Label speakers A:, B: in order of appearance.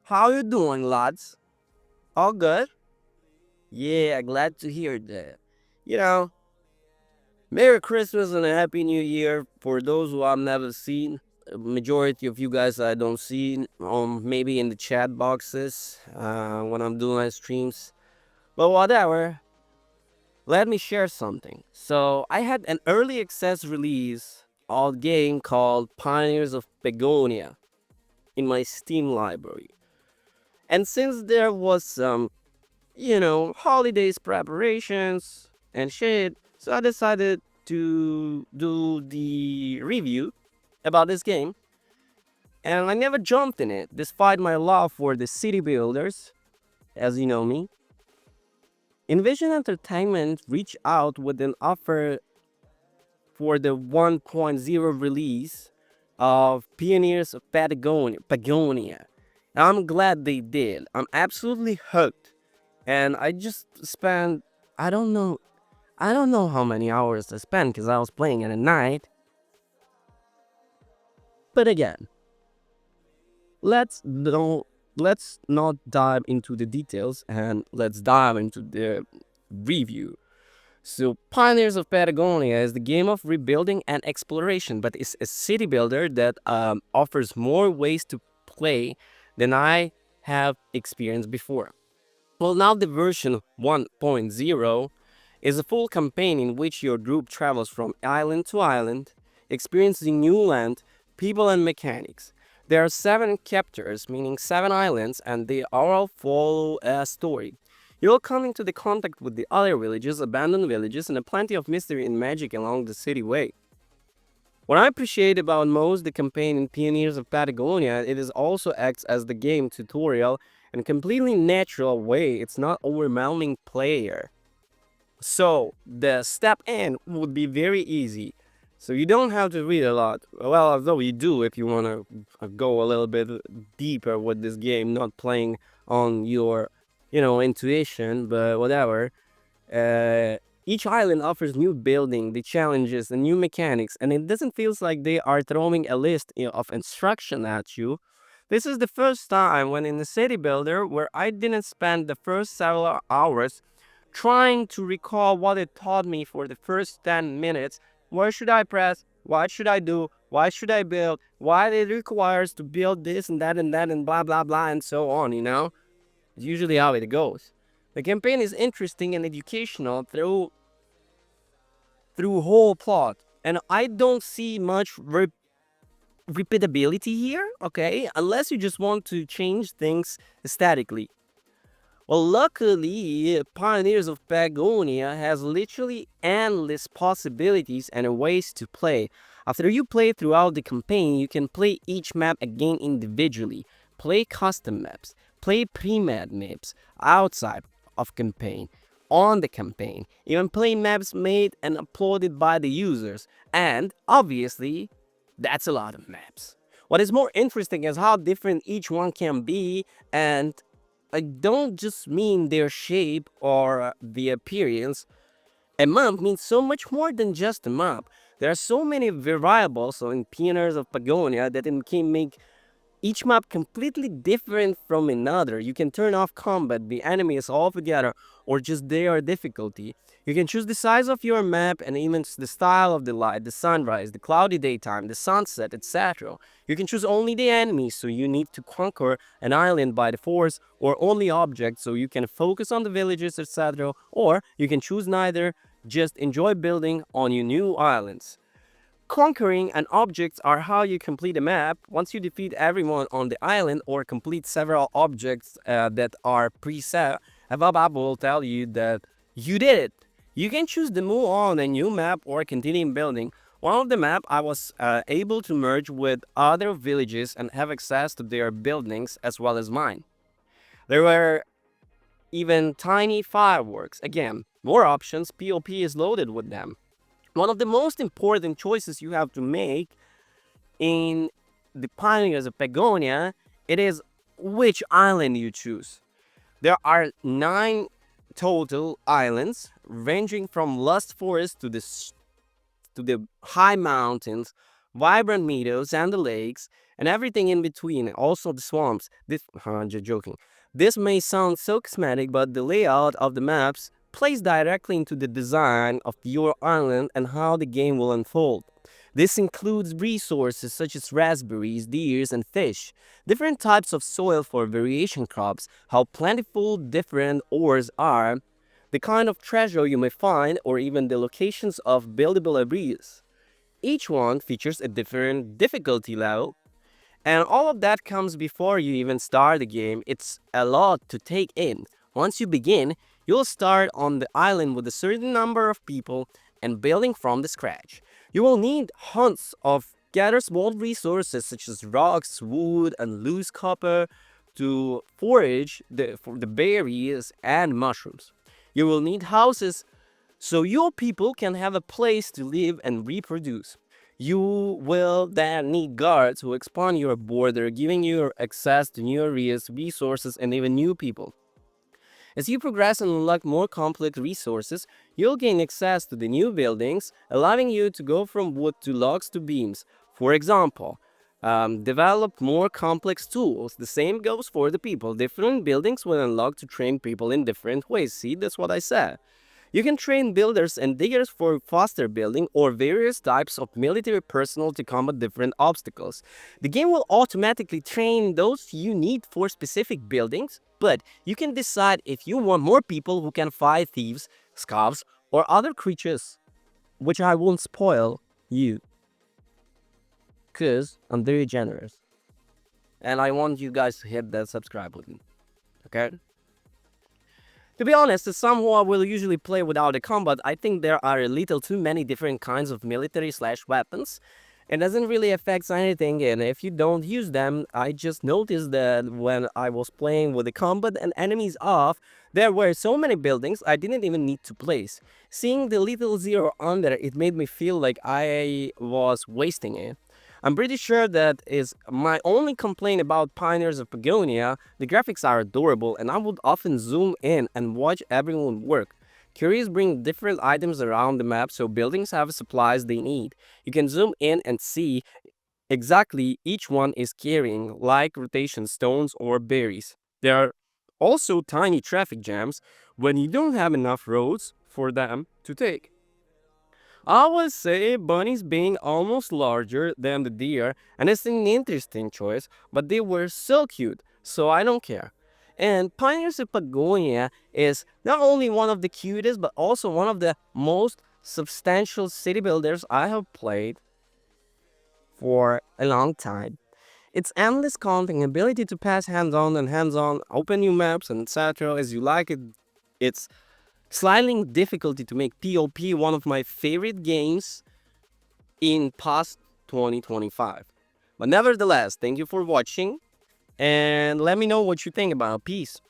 A: How you doing, lads? All good? Yeah, glad to hear that. You know, Merry Christmas and a Happy New Year for those who I've never seen. Majority of you guys I don't see, maybe in the chat boxes when I'm doing my streams. But whatever, let me share something. So I had an early access release of a game called Pioneers of Pagonia in my Steam library. And since there was some holidays preparations and shit. So I decided to do the review about this game, and I never jumped in it, despite my love for the city builders, as you know me. Envision Entertainment reached out with an offer for the 1.0 release of Pioneers of Pagonia. I'm glad they did. I'm absolutely hooked. And I just spent, I don't know, I don't know how many hours I spent because I was playing it at night. But again, let's don't let's not dive into the details and let's dive into the review. So, Pioneers of Patagonia is the game of rebuilding and exploration, but it's a city builder that offers more ways to play than I have experienced before. Well, now the version 1.0 is a full campaign in which your group travels from island to island, experiencing new land, people, and mechanics. There are 7 chapters, meaning 7 islands, and they all follow a story. You'll come into the contact with the other villages, abandoned villages, and a plenty of mystery and magic along the city way. What I appreciate about most the campaign in Pioneers of Patagonia, it is also acts as the game tutorial in a completely natural way. It's not overwhelming player. So the step in would be very easy. So you don't have to read a lot. Well, although you do if you want to go a little bit deeper with this game, not playing on your, intuition, but whatever. Uh, each island offers new building, the challenges, and new mechanics, and it doesn't feel like they are throwing a list of instruction at you. This is the first time when in the city builder where I didn't spend the first several hours trying to recall what it taught me for the first 10 minutes. Where should I press? What should I do? Why should I build? Why it requires to build this and that and blah blah blah and so on. It's usually how it goes. The campaign is interesting and educational through whole plot, and I don't see much repeatability here, okay? Unless you just want to change things aesthetically. Well, luckily, Pioneers of Pagonia has literally endless possibilities and ways to play. After you play throughout the campaign, you can play each map again individually, play custom maps, play pre-made maps outside of campaign, on the campaign, even play maps made and uploaded by the users, and obviously, that's a lot of maps. What is more interesting is how different each one can be, and I don't just mean their shape or the appearance. A map means so much more than just a map. There are so many variables in Pioneers of Pagonia that it can make each map completely different from another. You can turn off combat, the enemies altogether, or just their difficulty. You can choose the size of your map and even the style of the light, the sunrise, the cloudy daytime, the sunset, etc. You can choose only the enemies, so you need to conquer an island by the force, or only objects, so you can focus on the villages, etc. Or you can choose neither, just enjoy building on your new islands. Conquering and objects are how you complete a map. Once you defeat everyone on the island or complete several objects that are preset, Avabab will tell you that you did it. You can choose to move on a new map or continue building. One of the map I was able to merge with other villages and have access to their buildings as well as mine. There were even tiny fireworks. Again, more options, POP is loaded with them. One of the most important choices you have to make in the Pioneers of Pagonia, it is which island you choose. There are 9 total islands, ranging from lush forest to the high mountains, vibrant meadows, and the lakes. and everything in between, also the swamps. I'm just joking. This may sound so cosmetic, but the layout of the maps plays directly into the design of your island and how the game will unfold. This includes resources such as raspberries, deers, and fish, different types of soil for variation crops, how plentiful different ores are, the kind of treasure you may find, or even the locations of buildable areas. Each one features a different difficulty level, and all of that comes before you even start the game. It's a lot to take in. Once you begin, you'll start on the island with a certain number of people and building from the scratch. You will need hunts of gather small resources such as rocks, wood, and loose copper to forage for the berries and mushrooms. You will need houses so your people can have a place to live and reproduce. You will then need guards who expand your border, giving you access to new areas, resources, and even new people. As you progress and unlock more complex resources, you'll gain access to the new buildings, allowing you to go from wood to logs to beams. For example, develop more complex tools. The same goes for the people. Different buildings will unlock to train people in different ways. See, that's what I said. You can train builders and diggers for faster building or various types of military personnel to combat different obstacles. The game will automatically train those you need for specific buildings, but you can decide if you want more people who can fight thieves, scabs, or other creatures, which I won't spoil you, because I'm very generous. And I want you guys to hit that subscribe button, okay? To be honest, as someone who will usually play without a combat, I think there are a little too many different kinds of military slash weapons. It doesn't really affect anything, and if you don't use them, I just noticed that when I was playing with the combat and enemies off, there were so many buildings I didn't even need to place. Seeing the little zero under, it made me feel like I was wasting it. I'm pretty sure that is my only complaint about Pioneers of Pagonia. The graphics are adorable, and I would often zoom in and watch everyone work. Curies bring different items around the map so buildings have supplies they need. You can zoom in and see exactly each one is carrying, like rotation stones or berries. There are also tiny traffic jams when you don't have enough roads for them to take. I would say bunnies being almost larger than the deer, and it's an interesting choice, but they were so cute, so I don't care. And Pioneers of Pagonia is not only one of the cutest, but also one of the most substantial city builders I have played for a long time. Its endless content, ability to pass hands-on and hands-on, open new maps, and etc. as you like it, its sliding difficulty to make POP one of my favorite games in past 2025. But nevertheless, thank you for watching and let me know what you think about. Peace.